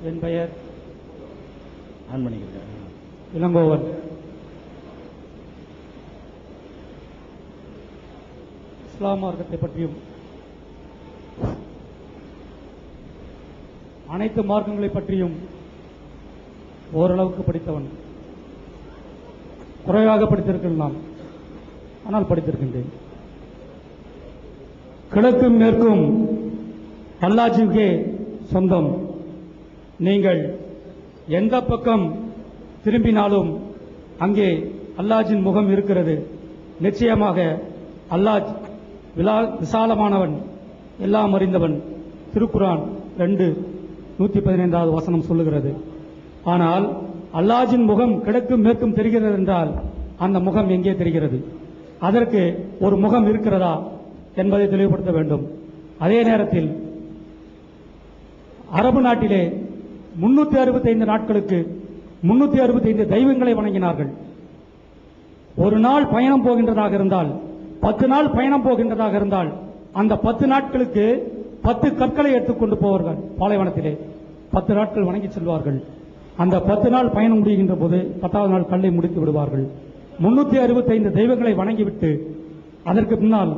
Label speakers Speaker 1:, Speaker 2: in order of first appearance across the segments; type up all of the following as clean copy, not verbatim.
Speaker 1: என் பெயர்
Speaker 2: ஆன் பண்ணிக்கிறேன்.
Speaker 1: இளங்கோவன். இஸ்லாம் மார்க்கத்தை பற்றியும் அனைத்து மார்க்கங்களை பற்றியும் ஓரளவுக்கு படித்தவன். குறைவாக படித்திருக்கலாம், ஆனால் படித்திருக்கின்றேன். கிழக்கும் மேற்கும் அல்லாஹ்வுக்கே சொந்தம். நீங்கள் எந்த பக்கம் திரும்பினாலும் அங்கே அல்லாஹ்வின் முகம் இருக்கிறது. நிச்சயமாக அல்லாஹ் விசாலமானவன், எல்லாம் அறிந்தவன். திருக்குர்ஆன் 2:115 வசனம் சொல்லுகிறது. ஆனால் அல்லாஹ்வின் முகம் கிழக்கும் மேற்கும் தெரிகிறது என்றால் அந்த முகம் எங்கே தெரிகிறது? அதற்கு ஒரு முகம் இருக்கிறதா என்பதை தெளிவுபடுத்த வேண்டும். அதே நேரத்தில் அரபு நாட்டிலே 365 நாட்களுக்கு 365 தெய்வங்களை வணங்கினார்கள். ஒரு நாள் பயணம் போகின்றதாக இருந்தால், 10 நாள் பயணம் போகின்றதாக இருந்தால், அந்த 10 நாட்களுக்கு 10 கற்களை எடுத்துக்கொண்டு போவார்கள். பாலைவனத்திலே 10 நாட்கள் வணங்கி செல்வார்கள். அந்த 10 நாள் பயணம் முடிகின்ற போது 10வது நாள் கல்லை முடித்து விடுவார்கள். 365 தெய்வங்களை வணங்கிவிட்டு அதற்கு பின்னால்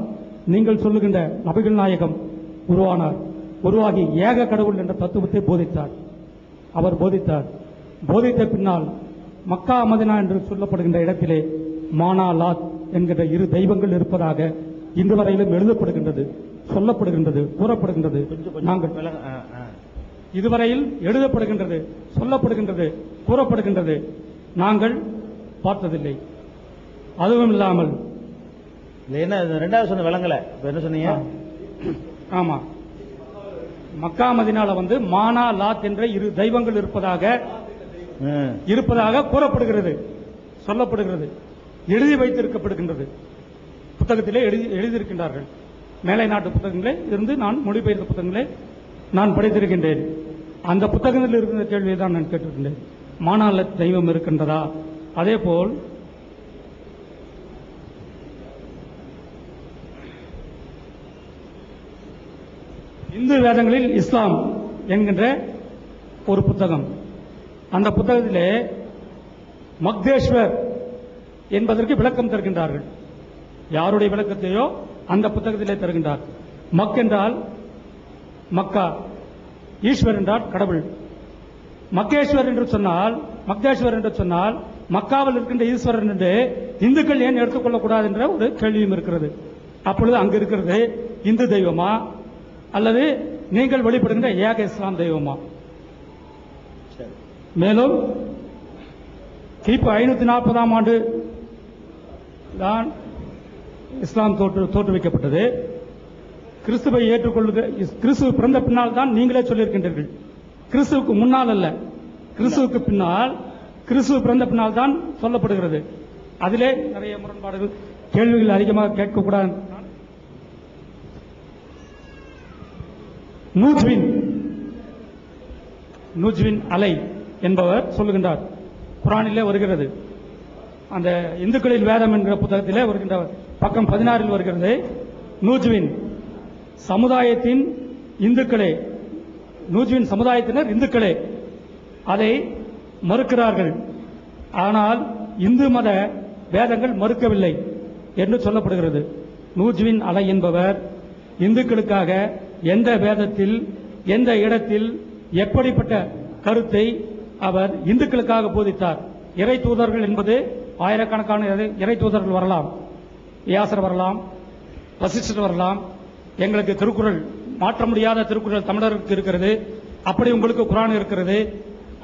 Speaker 1: நீங்கள் சொல்லுகின்ற நபிகள் நாயகம் உருவானார். உருவாகி ஏக கடவுள் என்ற தத்துவத்தை போதித்தார். அவர் போதித்தார். போதித்த பின்னால் மக்கா மதினா என்று சொல்லப்படுகின்ற இடத்திலே மானா லாத் என்கிற 2 தெய்வங்கள் இருப்பதாக இன்று வரையிலும் எழுதப்படுகின்றது, சொல்லப்படுகின்றது, கூறப்படுகின்றது. நாங்கள் இதுவரையில் எழுதப்படுகின்றது, சொல்லப்படுகின்றது, கூறப்படுகின்றது. நாங்கள் பார்த்ததில்லை. அதுவும் இல்லாமல்
Speaker 2: என்ன 2வது சொன்ன விளங்கல, என்ன சொன்னீங்க?
Speaker 1: ஆமா, மக்கா மதினால மானா லாத் என்ற 2 தெய்வங்கள் இருப்பதாக கூறப்படுகிறது, சொல்லப்படுகிறது, எழுதி வைத்திருக்கப்படுகின்றது. புத்தகத்திலே எழுதியிருக்கின்றார்கள். மேலை நாட்டு புத்தகங்களே இருந்து நான் மொழிபெயர்த்த புத்தகங்களே நான் படித்திருக்கின்றேன். அந்த புத்தகத்தில் இருக்கின்ற கேள்வியை தான் நான் கேட்டிருக்கின்றேன். மானா லாத் தெய்வம் இருக்கின்றதா? அதே போல் இந்து வேதங்களில் இஸ்லாம் என்கின்ற ஒரு புத்தகம். அந்த புத்தகத்திலே மக்தேஸ்வர் என்பதற்கு விளக்கம் தருகின்றார்கள். யாருடைய விளக்கத்தையோ அந்த புத்தகத்திலே தருகின்றார். மக் என்றால் மக்கா, ஈஸ்வர் என்றால் கடவுள். மக்கேஸ்வர் என்று சொன்னால், மக்தேஸ்வர் என்று சொன்னால் மக்காவில் இருக்கின்ற ஈஸ்வரன் என்று இந்துக்கள் ஏன் எடுத்துக்கொள்ளக்கூடாது என்ற ஒரு கேள்வியும் இருக்கிறது. அப்பொழுது அங்கு இருக்கிறது இந்து தெய்வமா அல்லது நீங்கள் வழிபடுகின்ற ஏக இஸ்லாம் தெய்வமா? மேலும் கிபி 540ஆம் ஆண்டு தான் இஸ்லாம் தோற்றுவிக்கப்பட்டது. கிறிஸ்துவை ஏற்றுக்கொள்ளுக, கிறிஸ்துவ பிறந்த பின்னால் தான் நீங்களே சொல்லியிருக்கின்றீர்கள். கிறிஸ்துவுக்கு முன்னால் அல்ல, கிறிஸ்துவுக்கு பின்னால், கிறிஸ்துவ பிறந்த பின்னால் தான் சொல்லப்படுகிறது. அதிலே நிறைய முரண்பாடுகள், கேள்விகள் அதிகமாக கேட்கக்கூடாது. நூஜ்வின் அலை என்பவர் சொல்லுகின்றார். குர்ஆனிலே வருகிறது. அந்த இந்துக்களின் வேதம் என்கிற புத்தகத்திலே வருகின்ற பக்கம் 16 வருகிறது. நூஜ்வின் சமுதாயத்தின் இந்துக்களே, நூஜ்வின் சமுதாயத்தினர் இந்துக்களே அதை மறுக்கிறார்கள். ஆனால் இந்து மத வேதங்கள் மறுக்கவில்லை என்று சொல்லப்படுகிறது. நூஜ்வின் அலை என்பவர் இந்துக்களுக்காக எந்த வேதத்தில், எந்த இடத்தில், எப்படிப்பட்ட கருத்தை அவர் இந்துக்களுக்காக போதித்தார்? இறை தூதர்கள் என்பது ஆயிரக்கணக்கான இறை தூதர்கள் வரலாம், வியாசர் வரலாம், வசிஷ்டர் வரலாம். எங்களுக்கு திருக்குறள், மாற்ற முடியாத திருக்குறள் தமிழருக்கு இருக்கிறது. அப்படி உங்களுக்கு குர்ஆன் இருக்கிறது.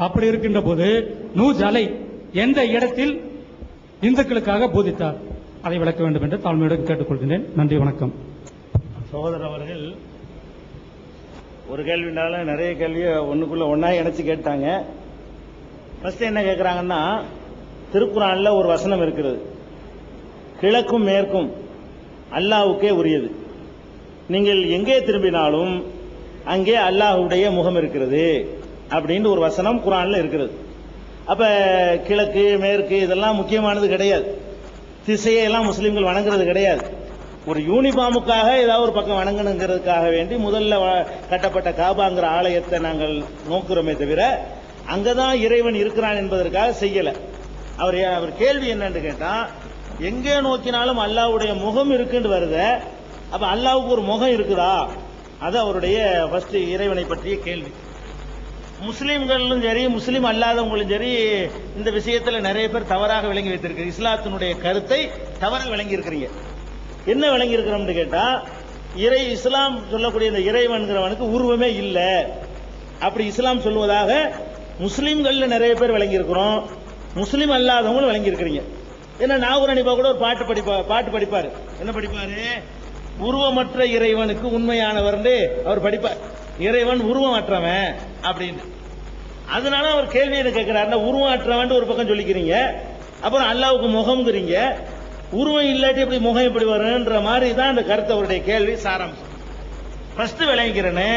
Speaker 1: அப்படி இருக்கின்ற போது நூஜ் அலை எந்த இடத்தில் இந்துக்களுக்காக போதித்தார்? அதை விளக்க வேண்டும் என்று தாழ்மையுடன் கேட்டுக்கொள்கிறேன். நன்றி, வணக்கம்.
Speaker 2: சகோதரர் அவர்கள் ஒரு கேள்வினால நிறைய கேள்வியை ஒண்ணுக்குள்ள ஒன்னா இணைச்சு கேட்டாங்க. ஃபர்ஸ்ட் என்ன கேட்கிறாங்கன்னா, திருக்குர்ஆன்ல ஒரு வசனம் இருக்கிறது, கிழக்கும் மேற்கும் அல்லாஹ்வுக்கே உரியது. நீங்கள் எங்கே திரும்பினாலும் அங்கே அல்லாஹ்வுடைய முகம் இருக்கிறது அப்படின்னு ஒரு வசனம் குர்ஆன்ல இருக்கிறது. அப்ப கிழக்கு மேற்கு இதெல்லாம் முக்கியமானது கிடையாது. திசையெல்லாம் முஸ்லிம்கள் வணங்குறது கிடையாது. ஒரு யூனிஃபார்முக்காக ஏதாவது ஒரு பக்கம் வணங்கணுங்கிறதுக்காக வேண்டி முதல்ல கட்டப்பட்ட காபாங்கிற ஆலயத்தை நாங்கள் நோக்குறோமே தவிர அங்கதான் இறைவன் இருக்கிறான் என்பதற்காக செய்யல. அவர் கேள்வி என்னன்னு கேட்டா, எங்கே நோக்கினாலும் அல்லாஹ்வுடைய முகம் இருக்குன்னு வருத, அப்ப அல்லாஹ்வுக்கு ஒரு முகம் இருக்குதா? அது அவருடைய ஃபர்ஸ்ட் இறைவனை பற்றிய கேள்வி. முஸ்லீம்களும் சரி முஸ்லீம் அல்லாதவங்களும் சரி இந்த விஷயத்துல நிறைய பேர் தவறாக விளங்கி வைத்திருக்க, இஸ்லாத்தினுடைய கருத்தை தவறாக விளங்கி இருக்கிறீங்க. என்ன விளங்கி இருக்கிறோம்னு கேட்டா, இஸ்லாம் சொல்லக்கூடிய இந்த இறைவன்கிறவனுக்கு உருவமே இல்லை அப்படி இஸ்லாம் சொல்வதாக முஸ்லீம்கள்ல நிறைய பேர் விளங்கி இருக்கிறோம், முஸ்லீம் அல்லாதவங்களும் விளங்கி இருக்கிறீங்க. ஏன்னா நாகூர் அனிபா கூட ஒரு பாட்டு படிப்பாரு. என்ன படிப்பாரு? உருவமற்ற இறைவனுக்கு உண்மையானவர் அவர் படிப்பார். இறைவன் உருவமற்றவன் அப்படின்னு. அதனால அவர் கேள்வி என்ன கேட்கிறார், உருவமற்றவன் ஒரு பக்கம் சொல்லிக்கிறீங்க, அப்புறம் அல்லாவுக்கு முகம்ங்கிறீங்க, உருவம் இல்லாட்டி எப்படி முகம் எப்படி வரும்ன்ற மாதிரி தான் அந்த கருத்து அவருடைய கேள்வி சாராம்சம். ஃபர்ஸ்ட் விளங்கிறேன்னு,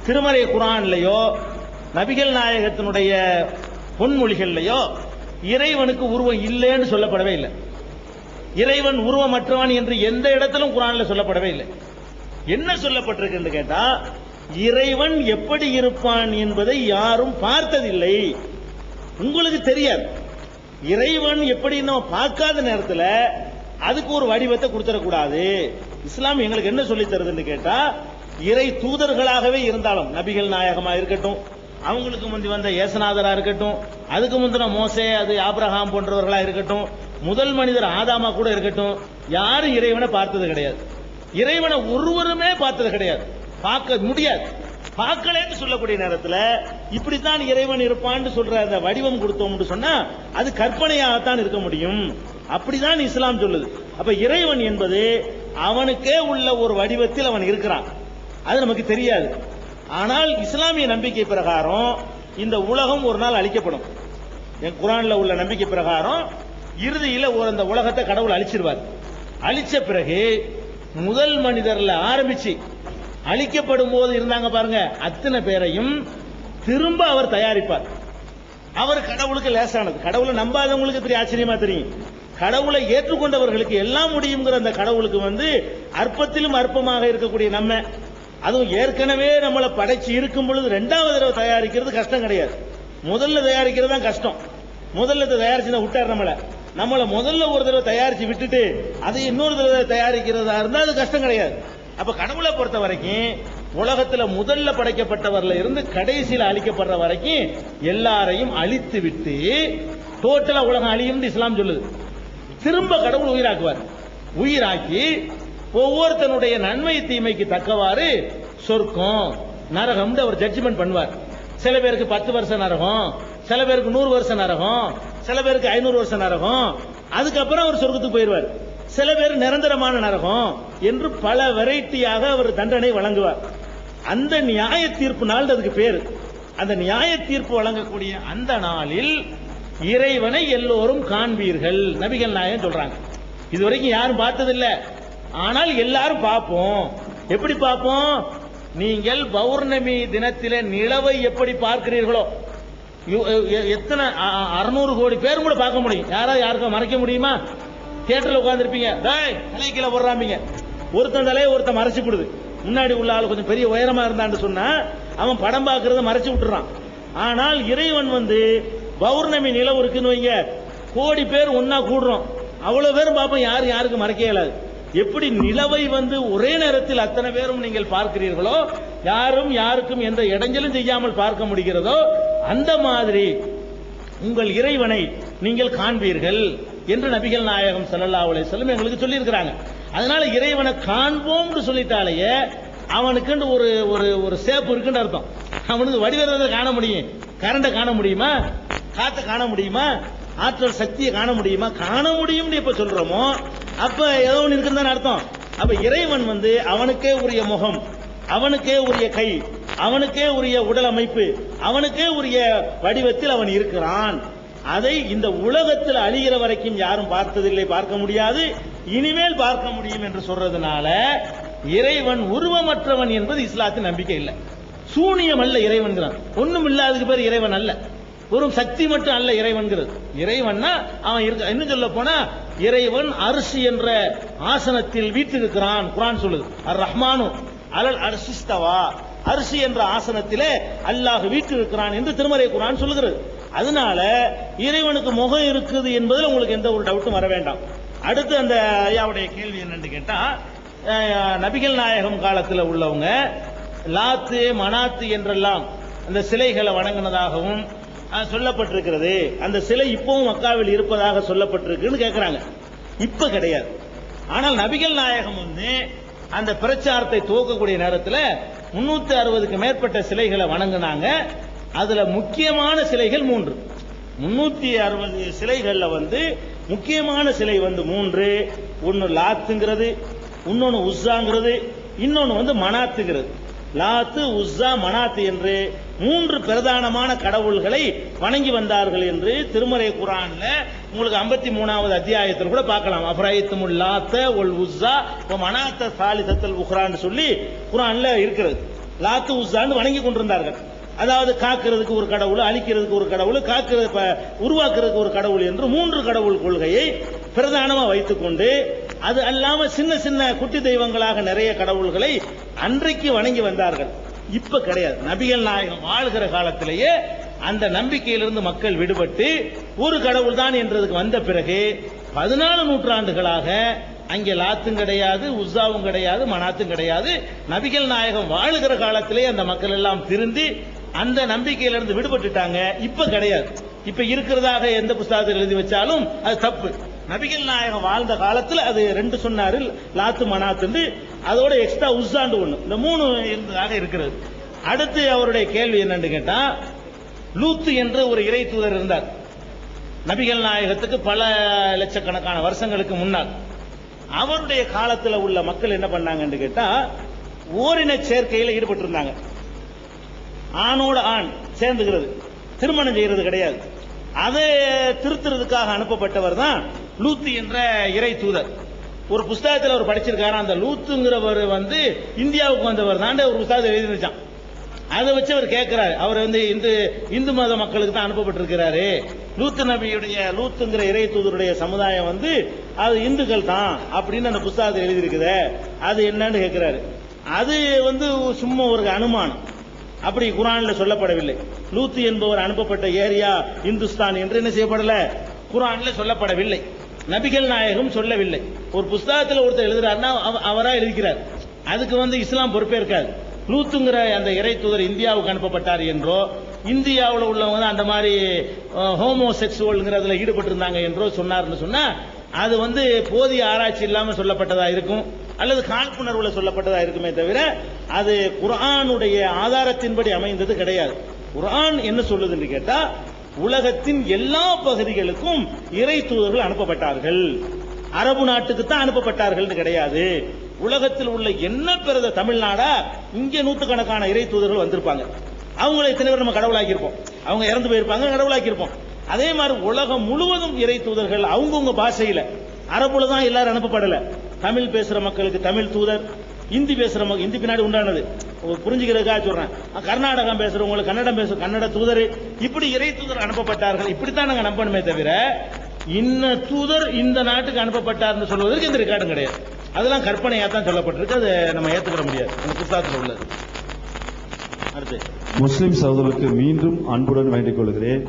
Speaker 2: திருமறை குர்ஆன்லயோ நபிகள் நாயகத்தினுடைய பொன்மொழிகள்லயோ இறைவனுக்கு உருவம் இல்லைன்னு சொல்லப்படவே இல்லை. இறைவன் உருவமற்றவன் என்று எந்த இடத்திலும் குர்ஆன்ல சொல்லப்படவே இல்லை. என்ன சொல்லப்பட்டிருக்கு கேட்டா, இறைவன் எப்படி இருப்பான் என்பதை யாரும் பார்த்ததில்லை, உங்களுக்கு தெரியாது. இறைவன் எப்படி நம்ம பார்க்காத நேரத்தில் அதுக்கு ஒரு வடிவத்தை கொடுத்துடக்கூடாது. இஸ்லாம் எங்களுக்கு என்ன சொல்லி தருதுன்னு கேட்டா, இறை தூதர்களாகவே இருந்தாலும் நபிகள் நாயகமா இருக்கட்டும், அவங்களுக்கு முந்தி வந்த ஏசநாதரா இருக்கட்டும், அதுக்கு முந்தின மோசே அது ஆபிரகாம் போன்றவர்களா இருக்கட்டும், முதல் மனிதர் ஆதாமா கூட இருக்கட்டும், யாரும் இறைவனை பார்த்தது கிடையாது. இறைவனை ஒருவருமே பார்த்தது கிடையாது, பார்க்க முடியாது. பார்க்கலன்னு சொல்லக்கூடிய நேரத்தில் இப்படித்தான் இறைவன் இருப்பான்னு சொல்ற அந்த வடிவம் கொடுத்தோம்னு சொன்னா அது கற்பனையாகத்தான் இருக்க முடியும். அப்படிதான் இஸ்லாம் சொல்லுது. அப்ப இறைவன் என்பது அவனுக்கே உள்ள ஒரு வடிவத்தில் அவன் இருக்கிறான், அது நமக்கு தெரியாது. ஆனால் இஸ்லாமிய நம்பிக்கை பிரகாரம் இந்த உலகம் ஒரு நாள் அழிக்கப்படும். குர்ஆன்ல உள்ள நம்பிக்கை பிரகாரம் இறுதியில் அந்த உலகத்தை கடவுள் அழிச்சிருவார். அழிச்ச பிறகு முதல் மனிதர்ல ஆரம்பிச்சு அழிக்கப்படும் போது இருந்தாங்க பாருங்க, அத்தனை பேரையும் திரும்ப அவர் தயாரிப்பார். அவர் கடவுளுக்கு லேசானது. கடவுளை நம்பாதவங்களுக்கு பெரிய ஆச்சரியமா தெரியும். கடவுளை ஏற்றுக்கொண்டவர்களுக்கு எல்லாம் முடியுங்கிற அந்த கடவுளுக்கு அற்பத்திலும் அற்பமாக இருக்கக்கூடிய நம்ம, அதுவும் ஏற்கனவே நம்மளை படைச்சு இருக்கும் பொழுது ரெண்டாவது தடவை தயாரிக்கிறது கஷ்டம் கிடையாது, முதல்ல தயாரிக்கிறது தான் கஷ்டம். முதல்ல தயாரிச்சு விட்டார் நம்மளை முதல்ல ஒரு தடவை தயாரிச்சு விட்டுட்டு அதை இன்னொரு தடவை தயாரிக்கிறதா இருந்தா அது கஷ்டம் கிடையாது. அப்ப கடவுளை பொறுத்த வரைக்கும் உலகத்துல முதல்ல படைக்கப்பட்டவர்ல இருந்து கடைசியில் அழிக்கப்படுற வரைக்கும் எல்லாரையும் அழித்து விட்டு டோட்டலா உலகம் அழியும் இஸ்லாம் சொல்லுது. திரும்ப கடவுள் உயிராக்குவார். உயிராக்கி ஒவ்வொருத்தனுடைய நன்மை தீமைக்கு தக்கவாறு சொர்க்கம் நரகம் அவர் ஜட்ஜ்மெண்ட் பண்ணுவார். சில பேருக்கு 10 வருஷம் நரகம், சில பேருக்கு 100 வருஷம் நரகம், சில பேருக்கு 500 வருஷம் நரகம், அதுக்கப்புறம் அவர் சொர்க்கத்துக்கு போயிடுவார். சில பேர் நிரந்தரமான நரகம் என்று பல வெரைட்டியாக அவர் தண்டனை வழங்குவார். அந்த நியாய தீர்ப்பு நாள் அதுக்கு பேரு. அந்த நியாய தீர்ப்பு வழங்கக்கூடிய அந்த நாளில் இறைவனை எல்லோரும் காண்பீர்கள் நபிகள் நாயகம் சொல்றாங்க. இதுவரைக்கும் யாரும் பார்த்ததில்லை, ஆனால் எல்லாரும் பார்ப்போம். எப்படி பார்ப்போம்? நீங்கள் பௌர்ணமி தினத்திலே நிலவை எப்படி பார்க்கிறீர்களோ, எத்தனை 600 கோடி பேர் கூட பார்க்க முடியும். யாருக்கும் மறைக்க முடியுமா? தியேட்டர்ல உட்கார்ந்து இருப்பீங்க, தலை கீழே போடுறாங்க, ஒருத்தன் தலையை ஒருத்தன் மறைச்சு விடுது. முன்னாடி உள்ள ஆள் கொஞ்சம் பெரிய உயரமா இருந்தான்னு சொன்னா அவன் படம் பார்க்கறத மறைச்சு விட்டுறான். ஆனால் இறைவன் பௌர்ணமி நிலவு இருக்குன்னு வைங்க, கோடி பேர் ஒன்னா கூடுறோம், அவ்வளவு பேரும் பார்ப்போம், யாருக்கு மறைக்க இயலாது. எப்படி நிலவை ஒரே நேரத்தில் அத்தனை பேரும் நீங்கள் பார்க்கிறீர்களோ, யாரும் யாருக்கும் எந்த இடைஞ்சலும் செய்யாமல் பார்க்க முடிகிறதோ, அந்த மாதிரி உங்கள் இறைவனை நீங்கள் காண்பீர்கள் என்று நபிகள் நாயகம் ஸல்லல்லாஹு அலைஹி வஸல்லம் எங்களுக்கு சொல்லி இருக்கிறாங்க. அதனால இறைவனை காண்போம்னு சொல்லிட்டாலேயே அவனுக்கு ஒரு ஒரு சேப்பு இருக்குன்னு அர்த்தம். அவனுக்கு வடிவத்தை காண முடியும், கரண்டை காண முடியுமா, காத்தை காண முடியுமா, ஆற்றல் சக்தியை காண முடியுமா? காண முடியும் எப்ப சொல்றோமோ அப்ப ஏதோ ஒன்று இருக்குன்னு அர்த்தம். அப்ப இறைவன் அவனுக்கே உரிய முகம், அவனுக்கே உரிய கை, அவனுக்கே உரிய உடல் அமைப்பு, அவனுக்கே உரிய வடிவத்தில் அவன் இருக்கிறான். அதை இந்த உலகத்தில் அழிகிற வரைக்கும் யாரும் பார்த்ததில்லை, பார்க்க முடியாது, இனிமேல் பார்க்க முடியும் என்று சொல்றதுனால இறைவன் உருவமற்றவன் என்பது இஸ்லாத்தின் நம்பிக்கை இல்லை. சூனியம் அல்ல இறைவன்கிறான், ஒண்ணும் இல்லாததுக்கு பேர் இறைவன் அல்ல, ஒரு சக்தி மட்டும் அல்ல இறைவன்கிறது. இறைவன்னா அவன் இருக்க. இன்னும் சொல்ல போனா இறைவன் அரிசி என்ற ஆசனத்தில் வீற்றிருக்கிறான். குர்ஆன் சொல்லுது அர் ரஹ்மானு அலல் அர்சிஸ்தவா, அரிசி என்ற ஆசனத்திலே அல்லாஹ் வீற்றிருக்கிறான் என்று திருமறை குர்ஆன் சொல்லுகிறது. அதனால இறைவனுக்கு முகம் இருக்குது என்பதில் உங்களுக்கு எந்த ஒரு டவுட்டும் வர வேண்டாம். அடுத்து அந்த ஐயாவுடைய கேள்வி என்னன்னு கேட்டா, நபிகள் நாயகம் காலத்தில் உள்ளவங்க லாத்து மனாத்து என்றெல்லாம் அந்த சிலைகளை வணங்கினதாகவும் சொல்லப்பட்டிருக்கிறது. அந்த சிலை இப்பவும் மக்காவில் இருப்பதாக சொல்லப்பட்டிருக்குன்னு கேட்கிறாங்க. இப்ப கிடையாது. ஆனால் நபிகள் நாயகம் அந்த பிரச்சாரத்தை துவக்கக்கூடிய நேரத்தில் 360க்கு மேற்பட்ட சிலைகளை வணங்கினாங்க. அதுல முக்கியமான சிலைகள் 3. 360 சிலைகள்ல முக்கியமான சிலை 3. ஒன்னு லாத்துங்கிறது, இன்னொன்னு உஸ்ஸாங்கிறது, இன்னொன்னு மனாத்துங்கிறது. லாத்து உஸ்ஸா மனாத்து என்று 3 பிரதானமான கடவுள்களை வணங்கி வந்தார்கள் என்று திருமறை குர்ஆன்ல உங்களுக்கு 53வது அத்தியாயத்தில் கூட பார்க்கலாம். அஃபரைத்துமுல் லாத்த வல் உஸ்ஸா வ மனாத்த சாலிசத்துல் உக்ரான்னு சொல்லி குர்ஆன்ல இருக்கிறது. லாத்து உஸ்ஸான்னு வணங்கி கொண்டிருந்தார்கள். அதாவது காக்கிறதுக்கு ஒரு கடவுள், அழிக்கிறதுக்கு ஒரு கடவுள், உருவாக்குறதுக்கு ஒரு கடவுள் என்று 3 கடவுள் கொள்கையை பிரதானமா வைத்துக் கொண்டு, அது அல்லாம சின்ன சின்ன குட்டி தெய்வங்களாக நிறைய கடவுள்களை அன்றைக்கு வணங்கி வந்தார்கள். இப்ப கிடையாது. நபிகள் நாயகம் வாழ்கிற காலத்திலேயே அந்த நம்பிக்கையிலிருந்து மக்கள் விடுபட்டு ஒரு கடவுள் தான் என்றதுக்கு வந்த பிறகு 14 நூற்றாண்டுகளாக அங்கே லாத்தும் கிடையாது, உஸ்ஸாவும் கிடையாது, மனாத்தும் கிடையாது. நபிகள் நாயகம் வாழுகிற காலத்திலே அந்த மக்கள் எல்லாம் திருந்தி அந்த நம்பிக்கையிலிருந்து விடுபட்டுட்டாங்க. இப்ப கிடையாது. இப்ப இருக்கிறதாக எந்த புத்தகத்தில் எழுதி வச்சாலும் அது தப்பு. நபிகள் நாயகம் வாழ்ந்த காலத்தில் அது 2 சொன்னாரு, லாத்து மனாத்து, அதோட எக்ஸ்ட்ரா உஸ்ஸாண்டு 1, இந்த 3 இருந்ததாக இருக்கிறது. அடுத்து அவருடைய கேள்வி என்னன்னு கேட்டா, லூத்து என்று ஒரு இறை தூதர் இருந்தார் நபிகள் நாயகத்துக்கு பல லட்சக்கணக்கான வருஷங்களுக்கு முன்னால். அவருடைய காலத்தில் உள்ள மக்கள் என்ன பண்ணாங்கன்னு கேட்டா, ஓரின சேர்க்கையில் ஈடுபட்டு இருந்தாங்க. ஆணோட ஆண் சேர்ந்துகிறது, திருமணம் செய்யறது கிடையாது. அதை திருத்துறதுக்காக அனுப்பப்பட்டவர் தான் லூத்து என்ற இறை தூதர். ஒரு புஸ்தகத்தில் அவர் படிச்சிருக்காரு. அந்த லூத்துங்கிறவர் இந்தியாவுக்கு வந்தவர் தான் ஒரு புஸ்தகத்தை எழுதிச்சான். அதை வச்சு அவர் கேட்கிறாரு. அவர் இந்து மத மக்களுக்கு தான் அனுப்பப்பட்டிருக்கிறாரு. லூத்து நபியுடைய லூத்துங்கிற இறை தூதருடைய சமுதாயம் அது இந்துக்கள் தான் அப்படின்னு அந்த புஸ்தகத்தை எழுதியிருக்குது. அது என்னன்னு கேட்கிறாரு. அது சும்மா ஒரு அனுமானம், அப்படி குர்ஆன்ல சொல்லப்படவில்லை. லூத்து என்பவர் அனுப்பப்பட்ட ஏரியா இந்துஸ்தான் என்று என்ன செய்யப்படல, குர்ஆன்ல சொல்லப்படவில்லை. நபிகள் நாயகம் சொல்லவில்லை. ஒரு புஸ்தகத்தில் ஒருத்தர் எழுதுறாருன்னா அவரா எழுதிக்கிறார். அதுக்கு இஸ்லாம் பொறுப்பேற்காது. லூத்துங்கிற அந்த இறை தூதர் இந்தியாவுக்கு அனுப்பப்பட்டார் என்றோ, இந்தியாவில் உள்ளவங்க அந்த மாதிரி ஹோமோசெக்சுவல்ங்கிறதுல ஈடுபட்டு இருந்தாங்க என்றோ சொன்னார்னு சொன்னா அது போதிய ஆராய்ச்சி இல்லாம சொல்லப்பட்டதா இருக்கும், அல்லது காழ்ப்புணர்வுல சொல்லப்பட்டதா இருக்குமே தவிர அது குர்ஆனுடைய ஆதாரத்தின்படி அமைந்தது கிடையாது. குர்ஆன் என்ன சொல்லுதுன்னு கேட்டா, உலகத்தின் எல்லா பகுதிகளுக்கும் இறை தூதர்கள் அனுப்பப்பட்டார்கள். அரபு நாட்டுக்கு தான் அனுப்பப்பட்டார்கள் கிடையாது. உலகத்தில் உள்ள என்ன பிறந்த தமிழ்நாடா, இங்க 100கணக்கான இறை தூதர்கள் வந்திருப்பாங்க. அவங்களை இத்தனை பேர் நம்ம கடவுளாக்கி இருப்போம். அவங்க இறந்து போயிருப்பாங்க, கடவுளாக்கி இருப்போம். அதே மாதிரி உலகம் முழுவதும் இறை தூதர்கள் அவங்கவுங்க பாஷையில, அரபுல தான் எல்லாரும் அனுப்பப்படல. தமிழ் பேசுற மக்களுக்கு தமிழ் தூதர், இந்தி பேசுற மக்கள், இந்தி பின்னாடி உண்டானது புரிஞ்சுக்கிறதுக்காக சொல்றேன். கர்நாடகம் பேசுறவங்களுக்கு கன்னட தூதர், இப்படி இறை தூதர் அனுப்பப்பட்டார்கள். இப்படித்தான் நாங்க நம்பணுமே தவிர இன்ன தூதர் இந்த நாட்டுக்கு அனுப்பப்பட்டார்னு சொல்வதற்கு எந்த ரெக்கார்டும் கிடையாது. அதெல்லாம் கற்பனையா தான் சொல்லப்பட்டிருக்கு. அதை நம்ம ஏத்துக்கிற முடியாது. அந்த புத்தகத்தில் உள்ளது. அடுத்து
Speaker 3: முஸ்லிம் சகோதரர்களுக்கு மீண்டும் அன்புடன் வேண்டிக் கொள்கிறேன்.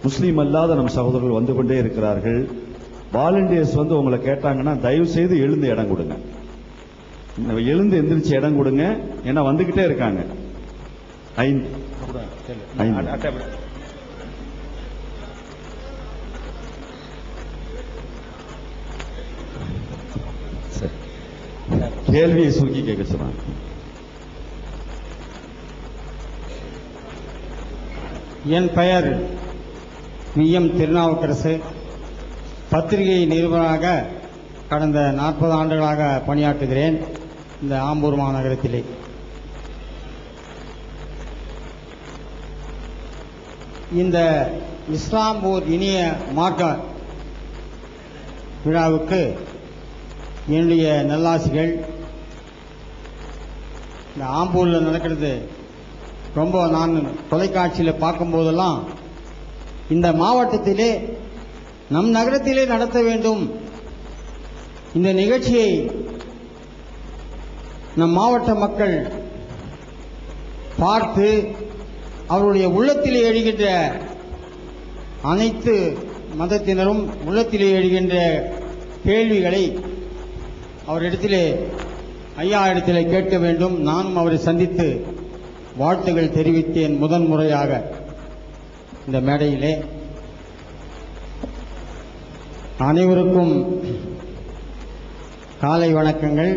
Speaker 3: முஸ்லீம் அல்லாத நம் சகோதரர்கள் வந்து கொண்டே இருக்கிறார்கள். வாலண்டியர்ஸ் உங்களை கேட்டாங்கன்னா தயவு செய்து எழுந்து இடம் கொடுங்க. எழுந்து எந்திரிச்சு இடம் கொடுங்க. ஏன்னா வந்துகிட்டே இருக்காங்க. 5 கேள்வியை சுருக்கி கேட்க சொன்னாங்க.
Speaker 4: என் பெயர் வி.எம். திருநாவுக்கரசு. பத்திரிகை நிருபராக கடந்த 40 ஆண்டுகளாக பணியாற்றுகிறேன் இந்த ஆம்பூர் மாநகரத்திலே. இந்த இஸ்லாம் ஓர் இனிய மார்க்க விழாவுக்கு என்னுடைய நல்லாசிகள். இந்த ஆம்பூரில் நடக்கிறது ரொம்ப நான் தொலைக்காட்சியில் பார்க்கும்போதெல்லாம் இந்த மாவட்டத்திலே நம் நகரத்திலே நடத்த வேண்டும் இந்த நிகழ்ச்சியை நம் மாவட்ட மக்கள் பார்த்து அவருடைய உள்ளத்திலே எழுகின்ற அனைத்து மதத்தினரும் உள்ளத்திலே எழுகின்ற கேள்விகளை அவரிடத்திலே ஐயா இடத்திலே கேட்க வேண்டும். நானும் அவரை சந்தித்து வாழ்த்துகள் தெரிவித்தேன் முதன்முறையாக இந்த மேடையிலே. அனைவருக்கும் காலை வணக்கங்கள்.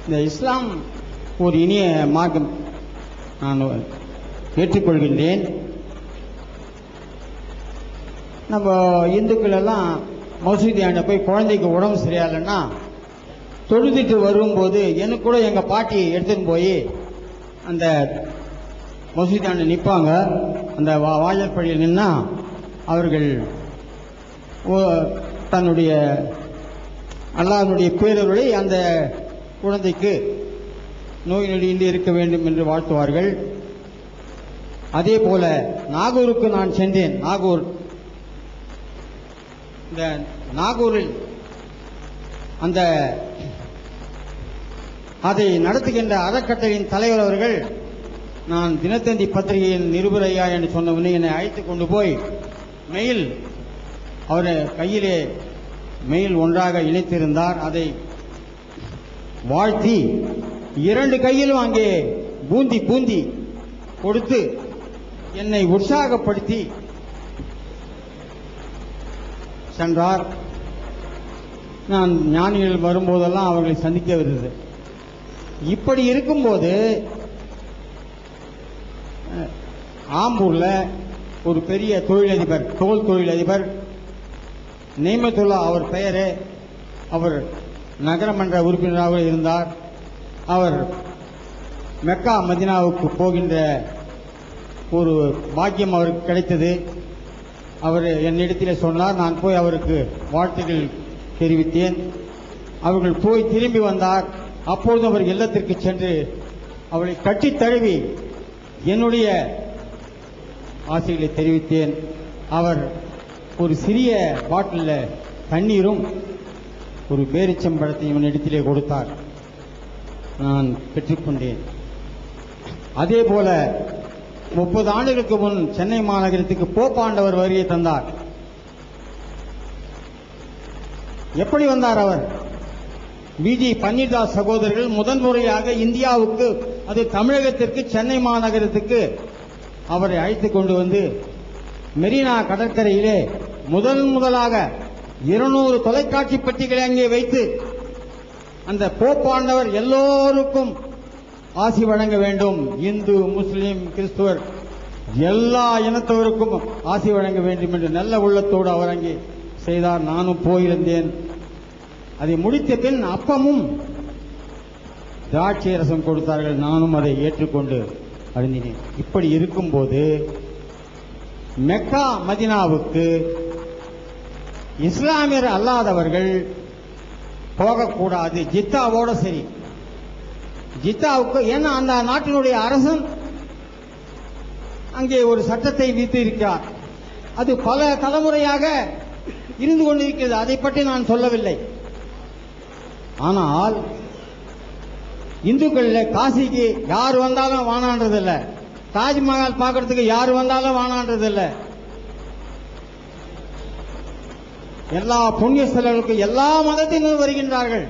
Speaker 4: இந்த இஸ்லாம் ஒரு இனிய மார்க்கம், நான் ஏற்றுக்கொள்கின்றேன். நம்ம இந்துக்கள் எல்லாம் மசூதியாண்ட போய் குழந்தைக்கு உடம்பு சரியாயில்லைன்னா தொழுதுட்டு வரும்போது எனக்கு கூட எங்க பாட்டி எடுத்துன்னு போய் அந்த மசூதியாண்ட நிற்பாங்க. அந்த வாசற்படியில் நின்னா அவர்கள் தன்னுடைய அல்லாஹ்வுடைய பேரருளை அந்த குழந்தைக்கு நோய் நொடியின்றி இருக்க வேண்டும் என்று வாழ்த்துவார்கள். அதே போல நாகூருக்கு நான் சென்றேன். இந்த நாகூரில் அந்த அதை நடத்துகின்ற அறக்கட்டளையின் தலைவர் அவர்கள், நான் தினத்தந்தி பத்திரிகையின் நிருபர் ஐயா என்று சொன்னவனே என்னை அழைத்துக் கொண்டு போய் மெயில், அவர் கையிலே மெயில் ஒன்றாக இணைத்திருந்தார். அதை வாழ்த்தி 2 கையிலும் அங்கே பூந்தி கொடுத்து என்னை உற்சாகப்படுத்தி சென்றார். நான் ஞானிகள் வரும்போதெல்லாம் அவர்களை சந்திக்க வருது. இப்படி இருக்கும்போது ஆம்பூர்ல ஒரு பெரிய தொழிலதிபர், தோல் தொழிலதிபர் நெய்மத்துல்லா அவர் பெயரே, அவர் நகரமன்ற உறுப்பினராக இருந்தார். அவர் மெக்கா மதினாவுக்கு போகின்ற ஒரு பாக்கியம் அவருக்கு கிடைத்தது. அவர் என்னிடத்திலே சொன்னார். நான் போய் அவருக்கு வாழ்த்துக்கள் தெரிவித்தேன். அவர்கள் போய் திரும்பி வந்தார். அப்பொழுது அவர் இல்லத்திற்கு சென்று அவளை கட்டித் தழுவி என்னுடைய ஆசைகளை தெரிவித்தேன். அவர் ஒரு சிறிய பாட்டிலில் தண்ணீரும் ஒரு பேரிச்சம்பழத்தையும் என்னிடத்திலே கொடுத்தார். நான் பெற்றுக்கொண்டேன். அதே போல 30 ஆண்டுகளுக்கு முன் சென்னை மாநகரத்துக்கு போப்பாண்டவர் வருகை தந்தார். எப்படி வந்தார் அவர்? பிஜி பன்னீர்தாஸ் சகோதரர்கள் முதன்முறையாக இந்தியாவுக்கு, அது தமிழகத்திற்கு, சென்னை மாநகரத்துக்கு அவரை அழைத்துக் கொண்டு வந்து மெரினா கடற்கரையிலே முதலாக 200 தொலைக்காட்சி பெட்டிகளை அங்கே வைத்து அந்த போப்பாண்டவர் எல்லோருக்கும் ஆசி வழங்க வேண்டும், இந்து முஸ்லிம் கிறிஸ்துவர் எல்லா இனத்தவருக்கும் ஆசி வழங்க வேண்டும் என்று நல்ல உள்ளத்தோடு அவர் அங்கே செய்தார். நானும் போயிருந்தேன். அதை முடித்த பின் அப்பமும் திராட்சை ரசம் கொடுத்தார்கள். நானும் அதை ஏற்றுக்கொண்டு அருந்தினேன். இப்படி இருக்கும்போது மெக்கா மதினாவுக்கு இஸ்லாமியர் அல்லாதவர்கள் போகக்கூடாது. ஜித்தாவோட சரி, ஜித்தாவுக்கு, ஏன்னா அந்த நாட்டினுடைய அரசன் அங்கே ஒரு சட்டத்தை விதித்து இருக்கிறார். அது பல தலைமுறையாக இருந்து கொண்டிருக்கிறது. அதை பற்றி நான் சொல்லவில்லை. ஆனால் இந்துக்கள் காசிக்கு யார் வந்தாலும் வானான்றதில்ல, தாஜ்மஹால் பார்க்கறதுக்கு யார் வந்தாலும் வானான்றதில்ல. எல்லா புண்ணிய ஸ்தலங்களுக்கு எல்லா மதத்தினரும் வருகின்றார்கள்.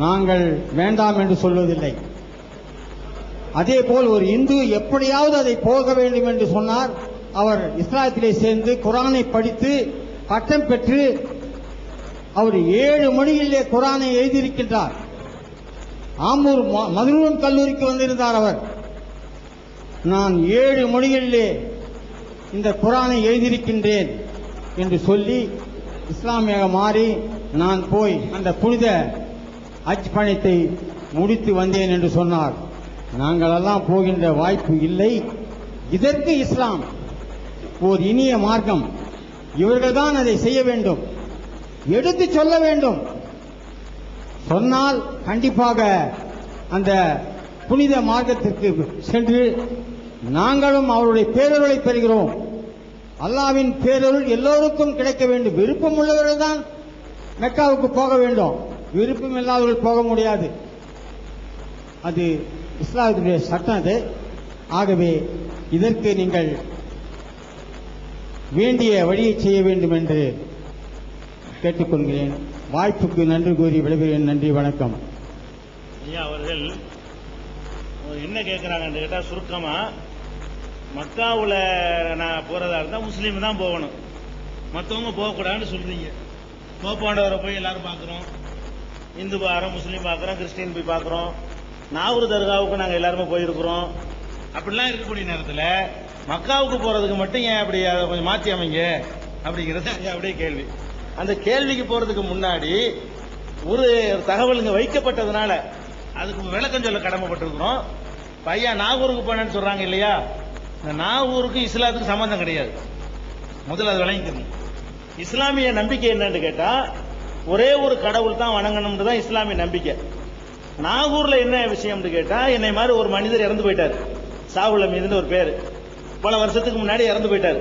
Speaker 4: நாங்கள் வேண்டாம் என்று சொல்வதில்லை. அதே போல் ஒரு இந்து எப்படியாவது அதை போக வேண்டும் என்று சொன்னார். அவர் இஸ்லாத்திலே சேர்ந்து குரானை படித்து பட்டம் பெற்று அவர் 7 மொழிகளிலே குரானை எழுதியிருக்கின்றார். ஆம்பூர் மதுரூன் கல்லூரிக்கு வந்திருந்தார் அவர். நான் 7 மொழிகளிலே இந்த குரானை எழுதியிருக்கின்றேன் என்று சொல்லி இஸ்லாமியாக மாறி நான் போய் அந்த புனித ஹஜ் பயணத்தை முடித்து வந்தேன் என்று சொன்னார். நாங்களெல்லாம் போகின்ற வாய்ப்பு இல்லை. இதற்கு இஸ்லாம் ஓர் இனிய மார்க்கம். இவர்கள்தான் அதை செய்ய வேண்டும், எடுத்து சொல்ல வேண்டும். சொன்னால் கண்டிப்பாக அந்த புனித மார்க்கத்திற்கு சென்று நாங்களும் அவருடைய பேரருளை பெறுகிறோம். அல்லாவின் பேரருள் எல்லோருக்கும் கிடைக்க வேண்டும். விருப்பம் உள்ளவர்கள் தான் மெக்காவுக்கு போக வேண்டும். விருப்பம் இல்லாதவர்கள் போக முடியாது. அது இஸ்லாத்துடைய சட்டம் அது. ஆகவே இதற்கு நீங்கள் வேண்டிய வழியை செய்ய வேண்டும் என்று கேட்டுக்கொள்கிறேன். வாய்ப்புக்கு நன்றி கூறி விடைபெறுகிறேன். நன்றி, வணக்கம்.
Speaker 2: ஐயா அவர்கள் என்ன கேட்கிறாங்கன்னு கேட்டா, சுருக்கமா மக்காவுல நான் போறதா இருந்தா முஸ்லீம் தான் போகணும், மற்றவங்க போகக்கூடாதுன்னு சொல்றீங்க. போப்பாண்டவரை போய் எல்லாரும் பார்க்குறோம், இந்து பார்க்குறோம், முஸ்லீம் பார்க்குறோம், கிறிஸ்டின் போய் பார்க்குறோம், நாகூர் தர்காவுக்கு நாங்கள் எல்லாருமே போயிருக்கிறோம். அப்படிலாம் இருக்கக்கூடிய நேரத்தில் மக்காவுக்கு போறதுக்கு மட்டும் ஏன் அப்படி அதை கொஞ்சம் மாற்றி அமைங்க அப்படிங்கிறது அப்படியே கேள்வி. அந்த கேள்விக்கு போறதுக்கு முன்னாடி ஒரு தகவல் இங்க வைக்கப்பட்டதுனால அதுக்கு விளக்கம் சொல்ல கடமைப்பட்டிருக்கிறோம். பையன் நாகூருக்கு போனேன்னு சொல்றாங்க இல்லையா, இந்த நாகூருக்கு இஸ்லாத்துக்கு சம்பந்தம் கிடையாது. முதல்ல அது விளங்கிக்கணும். இஸ்லாமிய நம்பிக்கை என்னன்னு கேட்டா, ஒரே ஒரு கடவுள் தான் வணங்கணும்னு தான் இஸ்லாமிய நம்பிக்கை. நாகூர்ல என்ன விஷயம்னு கேட்டா, என்னை மாதிரி ஒரு மனிதர் இறந்து போயிட்டாரு, சாவுல மீதுன்னு ஒரு பேரு, பல வருஷத்துக்கு முன்னாடி இறந்து போயிட்டாரு.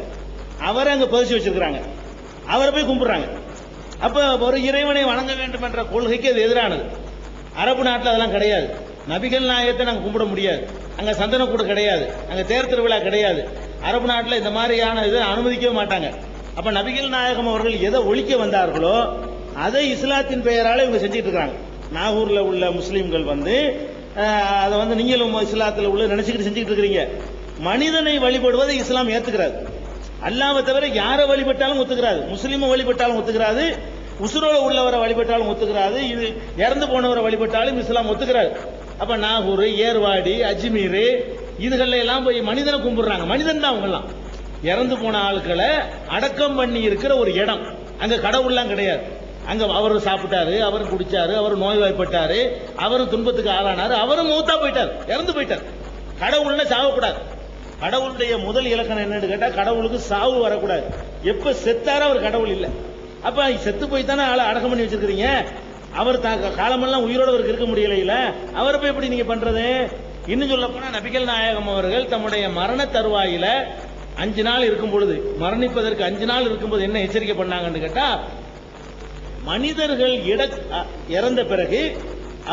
Speaker 2: அவரை அங்க பதிச்சு வச்சிருக்காங்க, அவரை போய் கும்பிடுறாங்க. அப்ப ஒரு இறைவனை வணங்க வேண்டும் என்ற கொள்கைக்கு அது எதிரானது. அரபு நாட்டில் அதெல்லாம் கிடையாது. நபிகள் நாயகத்தை நாங்கள் கும்பிட முடியாது, அங்க சந்தனக்கூடு கிடையாது, அங்க தேர் திருவிழா கிடையாது. அரபு நாட்டில் இந்த மாதிரியான இதை அனுமதிக்கவே மாட்டாங்க. அப்ப நபிகள் நாயகம் அவர்கள் எதை ஒழிக்க வந்தார்களோ அதை இஸ்லாத்தின் பெயரால இவங்க செஞ்சுட்டு இருக்காங்க. நாகூர்ல உள்ள முஸ்லீம்கள் அதை நீங்களும் இஸ்லாத்துல உள்ள நினைச்சுக்கிட்டு செஞ்சுட்டு இருக்கிறீங்க. மனிதனை வழிபடுவதை இஸ்லாம் ஏத்துக்கிறாது. அல்லாஹ்வை தவிர யாரை வழிபட்டாலும் ஒத்துக்கிறாது. முஸ்லீமை வழிபட்டாலும் ஒத்துக்கிறாது, உசுரோட உள்ளவரை வழிபட்டாலும் ஒத்துக்கிறாது, இது இறந்து போனவரை வழிபட்டாலும் இஸ்லாம் ஒத்துக்கிறாது. அப்ப நாகூர், ஏர்வாடி, அஜ்மீர் இதுகள்ல எல்லாம் போய் மனிதனை கும்பிடுறாங்க. மனிதன் தான் அவங்க எல்லாம். இறந்து போன ஆட்களை அடக்கம் பண்ணி இருக்கிற ஒரு இடம். அங்க கடவுள்லாம் கிடையாது. அங்க அவரு சாப்பிட்டாரு, அவரும் குடிச்சாரு, அவர் நோய்வாய்ப்பட்டாரு, அவரும் துன்பத்துக்கு ஆளானாரு, அவரும் மூத்தா போயிட்டார், இறந்து போயிட்டார். கடவுள்னா சாவக்கூடாது. கடவுளுடைய முதல் இலக்கணம் என்னன்னு கேட்டா, கடவுளுக்கு சாவு வரக்கூடாது. எப்ப செத்தாரோ அவர் கடவுள் இல்ல. அப்ப செத்து போய் தானே ஆளை அடக்கம் பண்ணி வச்சிருக்கீங்க. அவர் காலமெல்லாம் உயிரோட இருக்க முடியல, அவரை போய் எப்படி நீங்க பண்றது? இன்னும் சொல்ல போனா நபிகள் நாயகம் அவர்கள் தம்முடைய மரண தருவாயில 5 நாள் இருக்கும் பொழுது, மரணிப்பதற்கு 5 நாள் இருக்கும்போது என்ன எச்சரிக்கை பண்ணாங்கன்னு கேட்டா, மனிதர்கள் இறந்த பிறகு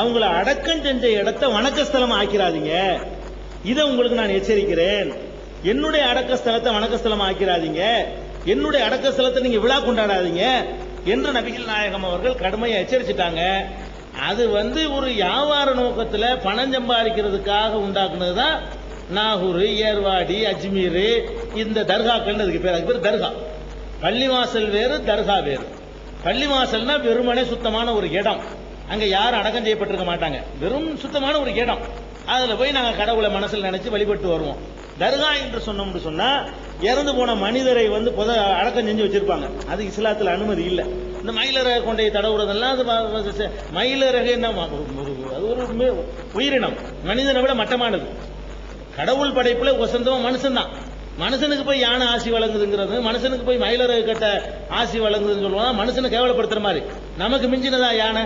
Speaker 2: அவங்கள அடக்கம் செஞ்ச இடத்தை வணக்கஸ்தலம் ஆக்கிறாதீங்க, இதை உங்களுக்கு நான் எச்சரிக்கிறேன். என்னுடைய அடக்கஸ்தலத்தை வணக்கஸ்தலம் ஆக்கிறாதீங்க, என்னுடைய அடக்கஸ்தலத்தை நீங்க விழா கொண்டாடாதீங்க என்று நபிகள் நாயகம் அவர்கள் கடுமையை எச்சரிச்சிட்டாங்க. அது ஒரு வியாபார நோக்கத்தில் பணம் சம்பாதிக்கிறதுக்காக உண்டாக்குனதுதான் நாகூர், ஏர்வாடி, அஜ்மீர், இந்த தர்காக்கள். அதுக்கு பேர் தர்கா. பள்ளிவாசல் வேறு, தர்கா வேறு. பள்ளிவாசல்னா வெறுமனே சுத்தமான ஒரு இடம், அங்க யாரும் அடக்கம் செய்யப்பட்டிருக்க மாட்டாங்க, வெறும் சுத்தமான ஒரு இடம். அதுல போய் நாங்க கடவுளை மனசில் நினைச்சு வழிபட்டு வருவோம். தர்கா என்று சொன்னோம்னு சொன்னா இறந்து போன மனிதரை அடக்கம் செஞ்சு வச்சிருப்பாங்க. அது இஸ்லாத்துல அனுமதி இல்லை. இந்த மயிலரக கொண்டை தடவுறதெல்லாம் அது மயிலரக என்ன, அது ஒரு உயிரினம், மனிதனை விட மட்டமானது. கடவுள் படைப்புல வசந்தம் மனுஷன் தான். மனுஷனுக்கு போய் யானை ஆசி வழங்குதுங்கிறது, மனுஷனுக்கு போய் மயிலரக கட்ட ஆசி வழங்குதுன்னு சொல்லுவாங்க. மனுஷனை கேவலப்படுத்துற மாதிரி. நமக்கு மிஞ்சினதா யானை?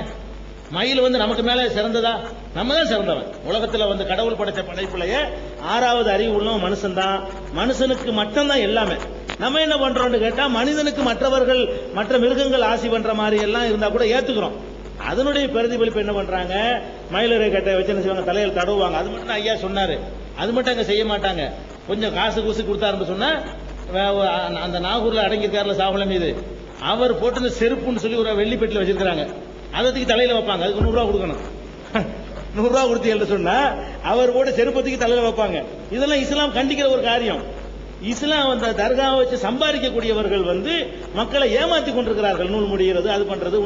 Speaker 2: மயில் நமக்கு மேல சிறந்ததா? நம்ம தான் சிறந்தவன். உலகத்துல கடவுள் படைச்ச படைப்புலையே 6வது அறிவு உள்ளவன் மனுஷன் தான். மனுஷனுக்கு மட்டும்தான் எல்லாமே. நம்ம என்ன பண்றோம்னு கேட்டா, மனிதனுக்கு மற்றவர்கள் மற்ற மிருகங்கள் ஆசி பண்ற மாதிரி எல்லாம் இருந்தா கூட ஏத்துக்கிறோம். அதனுடைய பிரதிபலிப்பு என்ன பண்றாங்க, மயிலரை கட்டை வச்சு என்ன செய்வாங்க, தலையில் தடவுவாங்க. அது மட்டும் ஐயா சொன்னாரு, அது மட்டும் அங்க செய்ய மாட்டாங்க. கொஞ்சம் காசு கூசு கொடுத்தாருன்னு சொன்னா, அந்த நாகூர்ல அடங்கியிருக்காருல சாவலம் மீது, அவர் போட்டு செருப்புன்னு சொல்லி ஒரு வெள்ளி பெட்டில வச்சிருக்காங்க. அதற்கு தலையில வைப்பாங்க. அதுக்கு 100 ரூபா கொடுக்கணும். 100 ரூபா கொடுத்து எழுத சொன்னா அவர் போட்டு செருப்பத்துக்கு தலையில வைப்பாங்க. இதெல்லாம் இஸ்லாம் கண்டிக்கிற ஒரு காரியம். இஸ்லாம் தர்காவை வச்சு சம்பாதிக்கக்கூடியவர்கள் மக்களை ஏமாத்தி கொண்டிருக்கிறார்கள். நூல் முடிகிறது, அது பண்றது,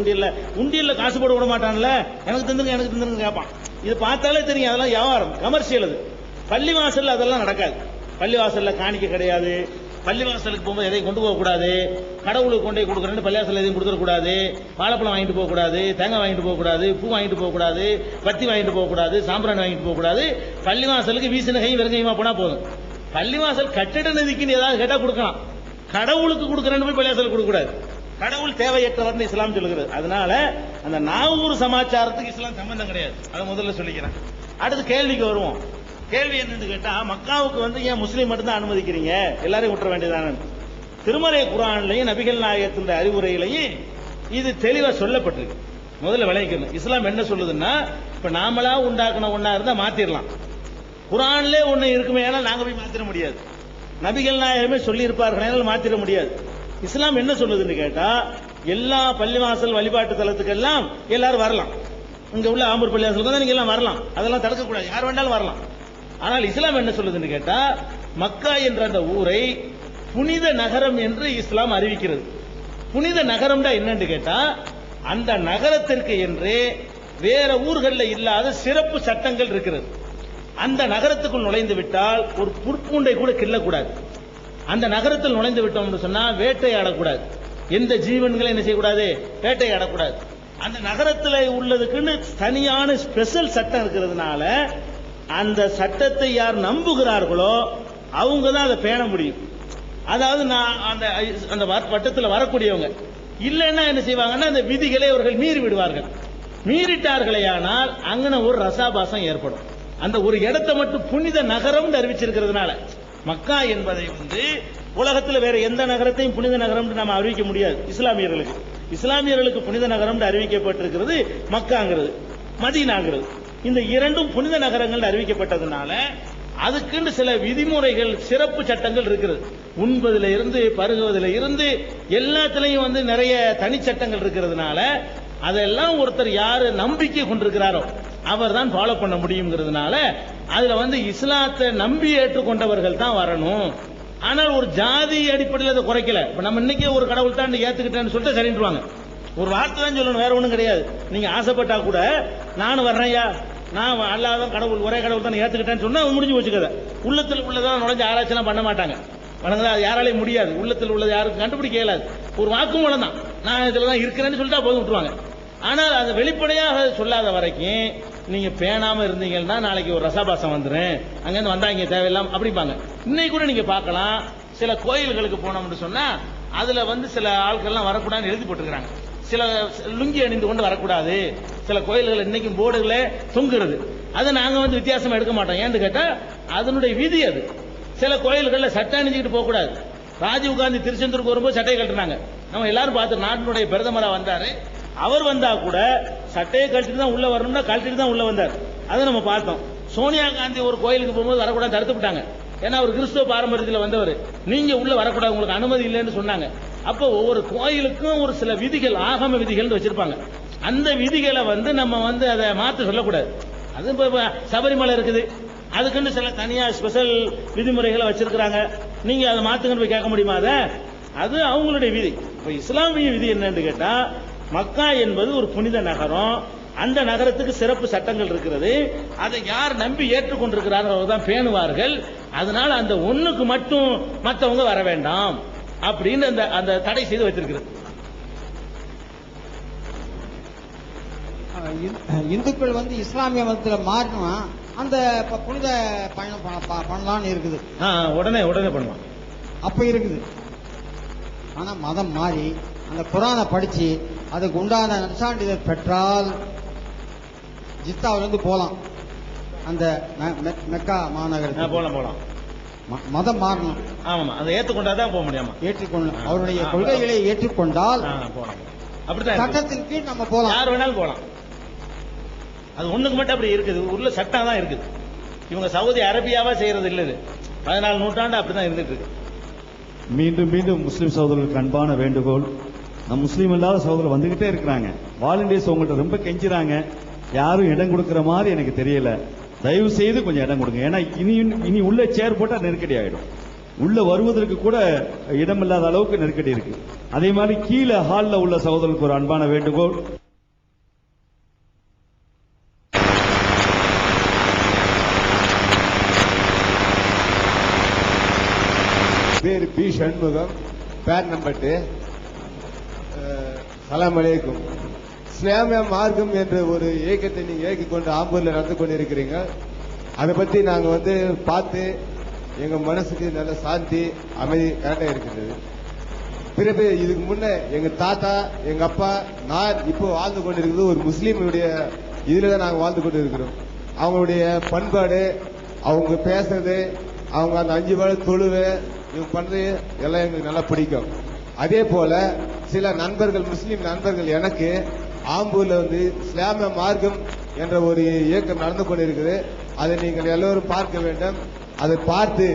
Speaker 2: உண்டியல்ல காசு போட விட மாட்டான்ல, எனக்கு தந்துருங்க கேட்பான். இது பார்த்தாலே தெரியும், அதெல்லாம் வியாபாரம், கமர்ஷியல். அது பள்ளிவாசல்ல அதெல்லாம் நடக்காது. பள்ளிவாசல்ல காணிக்க கிடையாது. பள்ளிவாசலுக்கு போகும்போது எதையும் கொண்டு போகக்கூடாது. கடவுளுக்கு கொண்டு போய் கொடுக்குறேன்னு பள்ளிவாசல் எதையும் கொடுத்துடக்கூடாது. வாழைப்பழம் வாங்கிட்டு போகக்கூடாது, தேங்காய் வாங்கிட்டு போகக்கூடாது, பூ வாங்கிட்டு போகக்கூடாது, பத்தி வாங்கிட்டு போகக்கூடாது, சாம்பிராணி வாங்கிட்டு போகக்கூடாது. பள்ளிவாசலுக்கு வீசின கை வெறுங்கையுமா போனா போதும். பள்ளிவாசல் கட்டிட நிதிக்குன்னு ஏதாவது கேட்டா கொடுக்கலாம். கடவுளுக்கு கொடுக்குறேன்னு போய் பள்ளிவாசல் கொடுக்கக்கூடாது. கடவுள் தேவையற்றவர் இஸ்லாம் சொல்லுகிறது. அதனால அந்த நாகூர் சமாச்சாரத்துக்கு இஸ்லாம் சம்பந்தம் கிடையாது. அதை முதல்ல சொல்லிக்கிறேன். அடுத்து கேள்விக்கு வருவோம். கேள்வி என்னன்னு கேட்டா, மக்காவுக்கு ஏன் முஸ்லீம் மட்டும் தான் அனுமதிக்கிறீங்க, எல்லாரையும் விட்டுற வேண்டியதான? திருமறை குர்ஆன்லயும் நபிகள் நாயகத்தின் அறிவுரையிலையும் இது தெளிவா சொல்லப்பட்டிருக்கு. முதல்ல விளைவிக்கணும். இஸ்லாம் என்ன சொல்லுதுன்னா, இப்ப நாமளா உண்டாக்குன ஒன்னா இருந்தா மாத்திரலாம். குர்ஆன்ல ஒண்ணு இருக்குமே, ஏன்னா நாங்க போய் மாத்திர முடியாது. நபிகள் நாயகமே சொல்லி இருப்பார்கள், மாத்திர முடியாது. இஸ்லாம் என்ன சொல்லுதுன்னு கேட்டா, எல்லா பள்ளிவாசல் வழிபாட்டு தலத்துக்கெல்லாம் எல்லாரும் வரலாம். இங்க உள்ள ஆம்பூர் பள்ளிவாசலுக்கு தான் நீங்க எல்லாம் வரலாம், அதெல்லாம் தடுக்க கூடாது, யார் வேண்டாலும் வரலாம். ஆனால் இஸ்லாம் என்ன சொல்லுதுன்னு கேட்டா, மக்கா என்ற அந்த ஊரை புனித நகரம் என்று இஸ்லாம் அறிவிக்கிறது. புனித நகரம்டா என்னன்னு கேட்டா, அந்த நகரத்திற்கு என்று வேற ஊர்களில் இல்லாத சிறப்பு சட்டங்கள் இருக்கிறது. அந்த நகரத்துக்குள் நுழைந்து விட்டால் ஒரு புற்பூண்டை கூட கிள்ளக்கூடாது. அந்த நகரத்தில் நுழைந்து விட்டோம் சொன்னா வேட்டையாடக்கூடாது. எந்த ஜீவன்களை என்ன செய்யக்கூடாது, வேட்டையாடக்கூடாது. அந்த நகரத்தில் உள்ளதுக்குன்னு தனியான ஸ்பெஷல் சட்டம் இருக்கிறதுனால அந்த சட்டத்தை யார் நம்புகிறார்களோ அவங்க தான் அதை பேண முடியும். அதாவது நான் அந்த வட்டத்தில் வரக்கூடியவங்க இல்லைன்னா என்ன செய்வாங்கன்னா, அந்த விதிகளை அவர்கள் மீறி விடுவார்கள். மீறிட்டார்களே ஆனால் அங்கன ஒரு ரசாபாசம் ஏற்படும். அந்த ஒரு இடத்தை மட்டும் புனித நகரம் அறிவிச்சிருக்கிறதுனால, மக்கா என்பதை உலகத்தில் வேற எந்த நகரத்தையும் புனித நகரம் நாம் அறிவிக்க முடியாது. இஸ்லாமியர்களுக்கு புனித நகரம் அறிவிக்கப்பட்டிருக்கிறது மக்காங்கிறது, மதீனாங்கிறது. இந்த இரண்டும் புனித நகரங்கள் அறிவிக்கப்பட்டதுனால அதுக்குன்னு சில விதிமுறைகள், சிறப்பு சட்டங்கள் இருக்கிறது. உண்பதில் இருந்து பருகுவதில் இருந்து எல்லாத்திலையும் நிறைய தனிச்சட்டங்கள் இருக்கிறதுனால அதெல்லாம் ஒருத்தர் யாரு நம்பிக்கை கொண்டிருக்கிறாரோ அவர் தான் ஃபாலோ பண்ண முடியுங்கிறதுனால அதுல இஸ்லாத்தை நம்பி ஏற்றுக்கொண்டவர்கள் தான் வரணும். ஆனால் ஒரு ஜாதி அடிப்படையில் அதை குறைக்கல. இப்ப நம்ம இன்னைக்கு ஒரு கடவுள் தான் ஏத்துக்கிட்டேன்னு சொல்லிட்டு சரின்றுவாங்க. ஒரு வார்த்தை தான் சொல்லணும், வேற ஒண்ணும் கிடையாது. நீங்க ஆசைப்பட்டா கூட நானும் வர்றேன்யா, நான் அல்லாதான் கடவுள், ஒரே கடவுள் தான் ஏத்துக்கிட்டேன்னு சொன்னா முடிஞ்சு வச்சுக்கத. உள்ளத்தில் உள்ளதான் நுழைஞ்சு ஆராய்ச்சிலாம் பண்ண மாட்டாங்க. வணங்குதா, யாராலையும் முடியாது. உள்ளத்தில் உள்ளது யாருக்கும் கண்டுபிடிக்க இயலாது. ஒரு வாக்குமூலம் தான், நான் இதுல தான் இருக்கிறேன்னு சொல்லிட்டா போதும் விட்டுருவாங்க. ஆனால் அது வெளிப்படையாக சொல்லாத வரைக்கும் நீங்க பேணாம இருந்தீங்கன்னா நாளைக்கு ஒரு ரசாபாசம் வந்துடும், அங்கிருந்து வந்தா இங்க தேவையில்லாம அப்படிப்பாங்க. இன்னைக்கு கூட நீங்க பார்க்கலாம், சில கோயில்களுக்கு போனோம்னு சொன்னா அதுல சில ஆட்கள்லாம் வரக்கூடாதுன்னு எழுதி போட்டுருக்காங்க. சில லுங்கி அணிந்து கொண்டு வரக்கூடாது. சில கோயில்கள் இன்னைக்கும் போர்டுகளே தொங்குறது. அதை நாங்க வித்தியாசமா எடுக்க மாட்டோம். ஏன்னு கேட்டா அதனுடைய விதி அது. சில கோயில்கள்ல சட்டை அணிஞ்சுக்கிட்டு போக கூடாது. ராஜீவ் காந்தி திருச்செந்தூருக்கு வரும்போது சட்டையை கட்டுறாங்க. நம்ம எல்லாரும் பார்த்து, நாட்டினுடைய பிரதமரா வந்தாரு, அவர் வந்தா கூட சட்டையை கழட்டிட்டு தான் உள்ள வரணும்னா கழட்டிட்டு தான் உள்ள வந்தார். அதை நம்ம பார்த்தோம். சோனியா காந்தி ஒரு கோயிலுக்கு போகும்போது வரக்கூடாது தடுத்து விட்டாங்க. ஏன்னா அவர் கிறிஸ்துவ பாரம்பரியத்தில் வந்தவர், நீங்க உள்ள வரக்கூடாது, உங்களுக்கு அனுமதி இல்லைன்னு சொன்னாங்க. அப்போ ஒவ்வொரு கோயிலுக்கும் ஒரு சில விதிகள், ஆகம விதிகள் வச்சிருப்பாங்க. அந்த விதிகளை நம்ம அதை மாற்ற சொல்லக்கூடாது. அது இப்ப சபரிமலை இருக்குது, அதுக்குன்னு சில தனியா ஸ்பெஷல் விதிமுறைகளை வச்சிருக்கிறாங்க. நீங்க அதை மாத்துங்கன்னு போய் கேட்க முடியுமா? அது அவங்களுடைய விதி. இப்ப இஸ்லாமிய விதி என்னன்னு கேட்டா, மக்கா என்பது ஒரு புனித நகரம். அந்த நகரத்துக்கு சிறப்பு சட்டங்கள் இருக்கிறது. அதை யார் நம்பி ஏற்றுக்கொண்டிருக்கிறார்கள் அவர் தான் பேணுவார்கள். அதனால அந்த ஒண்ணுக்கு மட்டும் மற்றவங்க வர வேண்டாம் அப்படின்னு அந்த தடை செய்து வைத்திருக்கிறது.
Speaker 4: இந்துக்கள் இஸ்லாமிய மதத்தில் மாறினா அந்த புனித பயணம் பண்ணலாம்னு இருக்குது.
Speaker 2: உடனே பண்ணுவான்
Speaker 4: அப்ப இருக்குது. ஆனா மதம் மாறி அந்த குர்ஆனை படிச்சு அதுக்கு உண்டான நற்சான்றிதழ் பெற்றால் ஜித்தாவிலிருந்து போலாம். அந்த மெக்கா மாநகரத்துக்கு
Speaker 2: போலாம்.
Speaker 4: மதம் மாறணும்.
Speaker 2: ஆமா, அதை ஏற்றுக்கொண்டாதான் போக முடியாம.
Speaker 4: ஏற்றுக்கொள்ள அவருடைய கொள்கைகளை ஏற்றுக்கொண்டால்
Speaker 2: போலாம். அப்படித்தான்
Speaker 4: சட்டத்தின் கீழ் நம்ம போலாம்,
Speaker 2: யார் வேணாலும் போலாம். அது ஒண்ணுக்கு மட்டும் அப்படி இருக்குது, உள்ள சட்டம் தான் இருக்குது. இவங்க சவுதி அரேபியாவா செய்யறது இல்லது. 14 நூற்றாண்டு அப்படிதான் இருந்துட்டு இருக்கு.
Speaker 3: மீண்டும் மீண்டும் முஸ்லிம் சகோதரர்களுக்கு அன்பான வேண்டுகோள், நம் முஸ்லீம் இல்லாத சகோதரர் வந்துகிட்டே இருக்கிறாங்க. வாலண்டியர்ஸ் உங்கள்கிட்ட ரொம்ப கெஞ்சுறாங்க, யாரும் இடம் கொடுக்கிற மாதிரி எனக்கு தெரியல. தயவு செய்து கொஞ்சம் இடம் கொடுங்க. ஏன்னா இனி உள்ள சேர் போட்டா நெருக்கடி ஆயிடும். உள்ள வருவதற்கு கூட இடம் இல்லாத அளவுக்கு நெருக்கடி இருக்கு. அதே மாதிரி கீழே ஹால்ல உள்ள சகோதரருக்கு ஒரு அன்பான வேண்டுகோள்,
Speaker 5: பேர் பி சண்முகம், பேர் நம்பர் 2. சலாம் அலைக்கும். இஸ்லாமிய மார்க்கம் என்ற ஒரு இயக்கத்தை நீங்க இயக்கிக் கொண்டு ஆம்பூர்ல நடந்து கொண்டிருக்கிறீங்க. அதை பத்தி நாங்க பார்த்து எங்க மனசுக்கு நல்ல சாந்தி, அமைதி கரெக்டா இருக்கிறது. பிறகு இதுக்கு முன்ன எங்க தாத்தா, எங்க அப்பா, நான் இப்போ வாழ்ந்து கொண்டிருக்கிறது ஒரு முஸ்லீமுடைய இதுலதான் நாங்க வாழ்ந்து கொண்டு இருக்கிறோம். அவங்களுடைய பண்பாடு, அவங்க பேசுறது, அவங்க அந்த 5 வேளை தொழுவை இவங்க பண்றது எல்லாம் எங்களுக்கு நல்லா பிடிக்கும். அதே போல சில நண்பர்கள், முஸ்லீம் நண்பர்கள் எனக்கு ஆம்பூர்ல வந்து இஸ்லாமிய மார்க்கம் என்ற ஒரு இயக்கம் நடந்து கொண்டிருக்குது. அதை நீங்கள் எல்லோரும் பார்க்க வேண்டும். அதை பார்த்து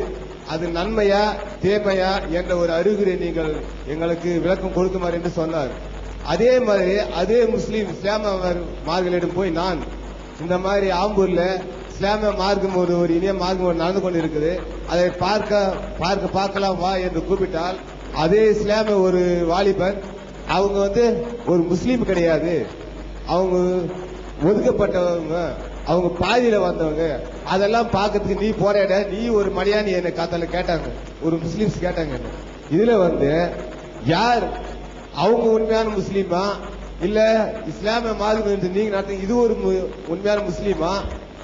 Speaker 5: அது நன்மையா தீமையா என்ற ஒரு அறிகுறியை நீங்கள் எங்களுக்கு விளக்கம் கொடுக்குமாறு என்று சொன்னார். அதே மாதிரி அதே முஸ்லீம் இஸ்லாமியர்களிடம் போய் நான் இந்த மாதிரி ஆம்பூர்ல இஸ்லாமிய மார்க்கம் ஒரு இனிய மார்க்கம் நடந்து கொண்டிருக்குது, அதை பார்க்கலாம் வா என்று கூப்பிட்டால் அதே இஸ்லாமிய ஒரு வாலிபர், அவங்க வந்து ஒரு முஸ்லீம் கிடையாது, அவங்க ஒதுக்கப்பட்டவங்க, அவங்க பாதியில வந்தவங்க, அதெல்லாம் பார்க்கறதுக்கு நீ போராட, நீ ஒரு மலையாளி என்ன காத்தால கேட்டாங்க, ஒரு முஸ்லீம்ஸ் கேட்டாங்க. இதுல வந்து யார் அவங்க உண்மையான முஸ்லீமா இல்ல இஸ்லாமிய மார்க்கம் என்று நீங்க நடத்துங்க, இது ஒரு உண்மையான முஸ்லீமா?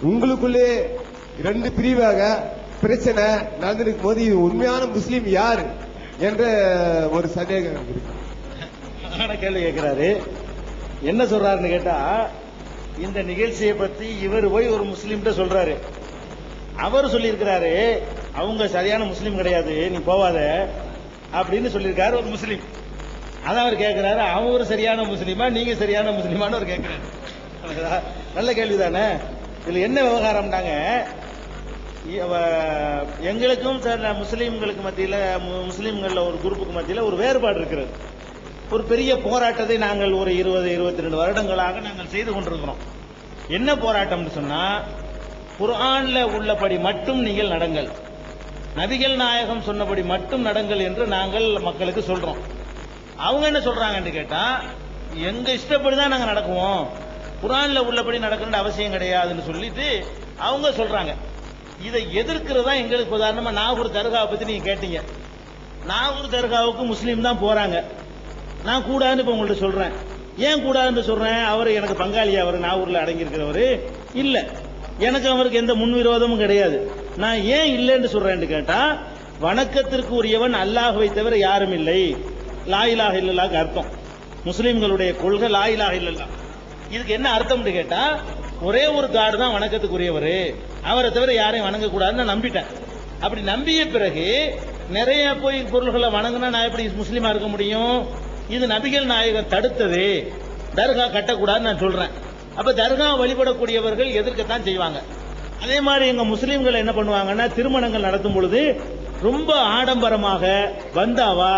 Speaker 5: உங்களுக்குள்ளே ரெண்டு பிரிவாக பிரச்சனை நடந்திருக்கும் போது இது உண்மையான முஸ்லீம் யார் என்ற ஒரு சந்தேகம் இருக்கு.
Speaker 2: கேள்வி கேட்கிறாரு. என்ன சொல்றாருன்னு கேட்டா, இந்த நிகழ்ச்சியை பத்தி இவர் போய் ஒரு முஸ்லீம்கிட்ட சொல்றாரு. அவர் சொல்லியிருக்கிறாரு அவங்க சரியான முஸ்லீம் கிடையாது, நீ போவாத அப்படின்னு சொல்லியிருக்காரு ஒரு முஸ்லீம். அதான் அவர் கேட்கிறாரு, அவர் சரியான முஸ்லீமா நீங்க சரியான முஸ்லீமான்னு அவர் கேட்கிறாரு. நல்ல கேள்விதானே. இதுல என்ன விவகாரம்னாங்க, எங்களுக்கும் முஸ்லீம்களுக்கு மத்தியில, முஸ்லீம்கள்ல ஒரு குரூப்புக்கு மத்தியில ஒரு வேறுபாடு இருக்கிறது. ஒரு பெரிய போராட்டத்தை நாங்கள் ஒரு 20-22 வருடங்களாக நாங்கள் செய்து கொண்டிருக்கிறோம். என்ன போராட்டம்னு சொன்னா, குர்ஆன்ல உள்ளபடி மட்டும் நீங்கள் நடங்கள், நபிகள் நாயகம் சொன்னபடி மட்டும் நடங்கள் என்று நாங்கள் மக்களுக்கு சொல்றோம். அவங்க என்ன சொல்றாங்கன்னு கேட்டா, எங்க இஷ்டப்படிதான் நாங்க நடக்குவோம், குர்ஆன்ல உள்ளபடி நடக்கணும்னு அவசியம் கிடையாதுன்னு சொல்லிட்டு அவங்க சொல்றாங்க. இதை எதிர்க்கிறதா எங்களுக்கு உதாரணமா நாகூர் தர்காவை பத்தி நீங்க கேட்டீங்க. நாகூர் தர்காவுக்கு முஸ்லீம் தான் போறாங்க. நான் கூடாதுன்னு இப்ப உங்கள்ட்ட சொல்றேன். ஏன் கூடாதுன்னு சொல்றேன்? அவர் எனக்கு பங்காளி, அவர் நாகூர்ல அடங்கி இருக்கிறவரு இல்ல, எனக்கு அவருக்கு எந்த முன்விரோதமும் கிடையாது. நான் ஏன் இல்லைன்னு சொல்றேன்னு கேட்டா, வணக்கத்திற்கு உரியவன் அல்லாஹ்வை தவிர யாரும் இல்லை, லா இலாஹ இல்லல்லாஹ்க்கு அர்த்தம். முஸ்லிம்களுடைய கொள்கை லா இலாஹ இல்லல்லாஹ். இதுக்கு என்ன அர்த்தம்னு கேட்டா, ஒரே ஒரு காடு தான் வணக்கத்துக்குரியவர், அவரை தவிர யாரையும் வணங்கக்கூடாதுன்னு நான் நம்பிட்டேன். அப்படி நம்பிய பிறகு நிறைய போய் பொருள்களை வணங்கினா நான் எப்படி முஸ்லீமா இருக்க முடியும்? இது நபிகள் நாயகம் தடுத்தது, தர்கா கட்டக்கூடாதுன்னு நான் சொல்றேன். அப்ப தர்கா வழிபடக்கூடியவர்கள் எதிர்க்கத்தான் செய்வாங்க. அதே மாதிரி எங்க முஸ்லீம்கள் என்ன பண்ணுவாங்கன்னா, திருமணங்கள் நடத்தும் பொழுது ரொம்ப ஆடம்பரமாக பந்தாவா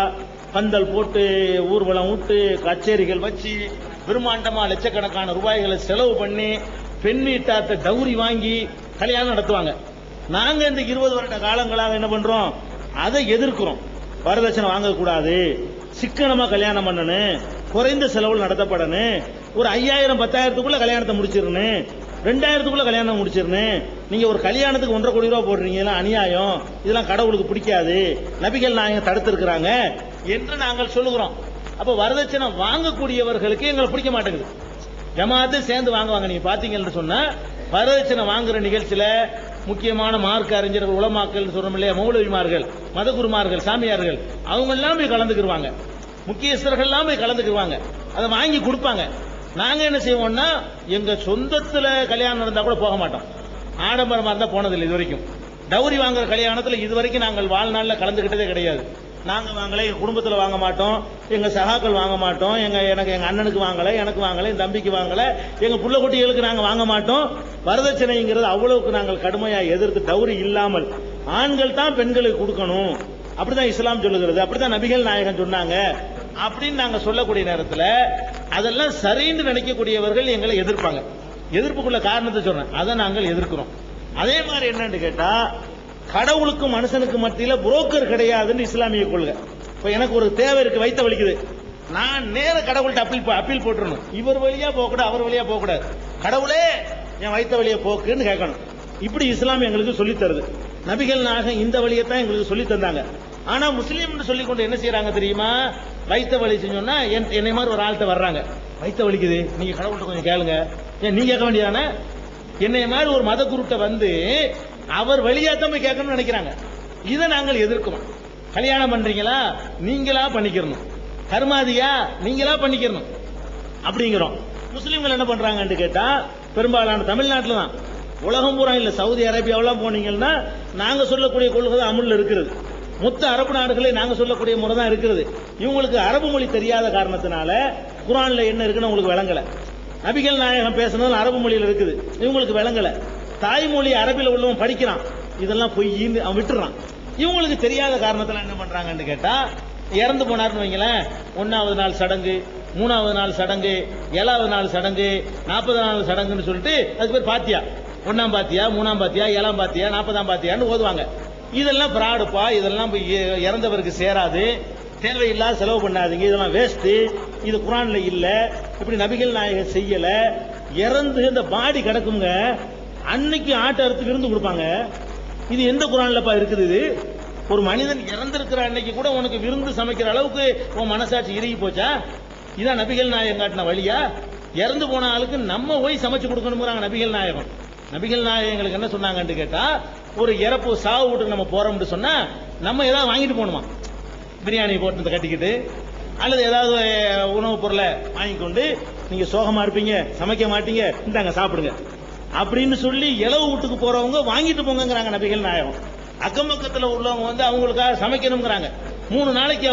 Speaker 2: பந்தல் போட்டு ஊர்வலம் விட்டு கச்சேரிகள் வச்சு பிரம்மாண்டமா லட்சக்கணக்கான ரூபாய்களை செலவு பண்ணி பெண் வீட்டார்த்த டவுரி வாங்கி கல்யாணம் நடத்துவாங்க. நாங்க இந்த 20 வருட காலங்களாக என்ன பண்றோம், அதை எதிர்க்கிறோம். வரதட்சணை வாங்கக்கூடாது, சிக்கனமா கல்யாணம் பண்ணணும், குறைந்த செலவில் நடத்தப்படணும், ஒரு 5000-10,000க்குள்ள கல்யாணத்தை முடிச்சிடணும், 2000க்குள்ள கல்யாணம் முடிச்சிடணும். நீங்க ஒரு கல்யாணத்துக்கு 1.5 கோடி ரூபாய் போடுறீங்க, இதெல்லாம் அநியாயம், இதெல்லாம் கடவுளுக்கு பிடிக்காது, நபிகள் நாயகம் தடுத்திருக்கிறாங்க என்று நாங்கள் சொல்லுகிறோம். அப்ப வரதட்சணை வாங்கக்கூடியவர்களுக்கு எங்களுக்கு பிடிக்க மாட்டேங்குது. ஜமாத்து சேர்ந்து வாங்குவாங்க. நீங்க பாத்தீங்கன்னு சொன்னா, வரதட்சணை வாங்குற நிகழ்ச்சியில முக்கியமான மார்க்க அறிஞர்கள், உலமாக்கள் சொல்றோம் இல்லையா, மௌலவிமார்கள், மதகுருமார்கள், சாமியார்கள், அவங்க எல்லாம் போய் கலந்துக்குவாங்க, முக்கியஸ்தர்கள் எல்லாம் போய் கலந்துக்குவாங்க, அதை வாங்கி கொடுப்பாங்க. நாங்க என்ன செய்வோம்னா, எங்க சொந்தத்துல கல்யாணம் நடந்தா கூட போக மாட்டோம், ஆடம்பரமா இருந்தா போனதில்லை இது வரைக்கும். டவுரி வாங்குற கல்யாணத்துல இதுவரைக்கும் நாங்கள் வாழ்நாள்ல கலந்துகிட்டதே கிடையாது. நாங்க வாங்கல, எங்க குடும்பத்துல வாங்க மாட்டோம், எங்க சகாக்கள் வாங்க மாட்டோம், எங்க அண்ணனுக்கு வாங்கல, எனக்கு வாங்கல, என் தம்பிக்கு வாங்கல, எங்க புள்ள குட்டிகளுக்கு நாங்க வாங்க மாட்டோம். வரதட்சணைங்கிறது அவ்வளவுக்கு நாங்கள் கடுமையா எதிர்த்து, டவுரி இல்லாமல் ஆண்கள் தான் பெண்களுக்கு கொடுக்கணும், அப்படிதான் இஸ்லாம் சொல்லுகிறது, அப்படிதான் நபிகள் நாயகம் சொன்னாங்க அப்படின்னு நாங்க சொல்லக்கூடிய நேரத்தில் அதெல்லாம் சரின்னு நினைக்கக்கூடியவர்கள் எங்களை எதிர்ப்பாங்க. எதிர்ப்புக்குள்ள காரணத்தை சொல்றேன், அதை நாங்கள் எதிர்க்கிறோம். அதே மாதிரி என்னன்னு கேட்டா, கடவுளுக்கும் மனுஷனுக்கு மத்தியில புரோக்கர் கிடையாதுன்னு இஸ்லாமிய கொள்கை. இப்ப எனக்கு ஒரு தேவை இருக்கு, வைத்த வலிக்குது, நான் நேர கடவுள்கிட்ட அப்பீல் போட்டுறணும். இவர் வழியா போகக்கூடாது, அவர் வழியா போகக்கூடாது, கடவுளே என் வைத்த வழியை போக்குன்னு கேட்கணும். இப்படி இஸ்லாம் எங்களுக்கு சொல்லி தருது. நபிகள் நாயகம் இந்த வழியத்தான் எங்களுக்கு சொல்லி தந்தாங்க. ஆனா முஸ்லீம் சொல்லி கொண்டு என்ன செய்யறாங்க தெரியுமா, வைத்த வழி செஞ்சோம்னா என்னை மாதிரி ஒரு ஆள்கிட்ட வர்றாங்க, வைத்த வலிக்குது, நீங்க கடவுள்கிட்ட கொஞ்சம் கேளுங்க, ஏன் நீ கேட்க வேண்டியதானே? என்னை மாதிரி ஒரு மத குருட்ட வந்து அவர் வழியாத்தான் போய் கேட்கணும்னு நினைக்கிறாங்க. இதை நாங்கள் எதிர்க்கிறோம். கல்யாணம் பண்றீங்களா, நீங்களா பண்ணிக்கிறணும், கர்மாதியா நீங்களா பண்ணிக்கிறணும் அப்படிங்கிறோம். முஸ்லீம்கள் என்ன பண்றாங்கன்னு கேட்டா, பெரும்பாலான தமிழ்நாட்டில் தான், உலகம் பூரா இல்ல, சவுதி அரேபியாவெல்லாம் போனீங்கன்னா நாங்க சொல்லக்கூடிய கொள்கை அமுல்ல இருக்கிறது. மொத்த அரபு நாடுகளே நாங்க சொல்லக்கூடிய முறை தான் இருக்கிறது. இவங்களுக்கு அரபு மொழி தெரியாத காரணத்தினால குர்ஆன்ல என்ன இருக்குன்னு உங்களுக்கு விளங்கல. நபிகள் நாயகம் பேசுனது அரபு மொழியில் இருக்குது, இவங்களுக்கு விளங்கல. தாய்மொழி அரபில உள்ளவன் படிக்கிறான், இதெல்லாம் பொய்ன்னு அவன் விட்டுறான். இவங்களுக்கு தெரியாத காரணத்துல என்ன பண்றாங்கன்னு கேட்டா, இறந்து போனார்னு வைங்களேன், 1வது நாள் சடங்கு, 3வது நாள் சடங்கு, 7வது நாள் சடங்கு, 40வது நாள் சடங்குன்னு சொல்லிட்டு அதுக்கு பேர் பாத்தியா, 1ஆம் பாத்தியா, 3ஆம் பாத்தியா, 7ஆம் பாத்தியா, 40ஆம் பாத்தியான்னு ஓதுவாங்க. இதெல்லாம் பிராடுப்பா, இதெல்லாம் இறந்தவருக்கு சேராது, தேவையில்லாத செலவு பண்ணாதீங்க, இதெல்லாம் வேஸ்ட், இது குர்ஆன்ல இல்ல, இப்படி நபிகள் நாயகம் செய்யல. இறந்து இந்த பாடி கிடக்குங்க, அன்னைக்கு ஆட்டை அறுத்து விருந்து கொடுப்பாங்க. இது எந்த குர்ஆன்லப்பா இருக்குது? இது ஒரு மனிதன் இறந்திருக்கிற அன்னைக்கு கூட உனக்கு விருந்து சமைக்கிற அளவுக்கு உன் மனசாட்சி இறுகி போச்சா? இதான் நபிகள் நாயகம் காட்டின வழியா? இறந்து போன ஆளுக்கு நம்ம போய் சமைச்சு கொடுக்கணுங்கிறாங்க நபிகள் நாயகம். நபிகள் நாயகங்களுக்கு என்ன சொன்னாங்கன்னு கேட்டா, ஒரு இறப்பு சாவு வீட்டுக்கு நம்ம போறோம்னு சொன்னா நம்ம ஏதாவது வாங்கிட்டு போகணுமா? பிரியாணி போட்டு கட்டிக்கிட்டு அல்லது ஏதாவது உணவுப் பொருளை வாங்கி கொண்டு, நீங்க சோகமா இருப்பீங்க, சமைக்க மாட்டீங்க, இந்தாங்க சாப்பிடுங்க அப்படின்னு சொல்லி இளவு வீட்டுக்கு போறவங்க வாங்கிட்டு போங்கிறாங்க நபிகள் நாயகம். அக்கம் பக்கத்துல உள்ளவங்க வந்து அவங்களுக்காக சமைக்கணுங்கிறாங்க. 3 நாளைக்கு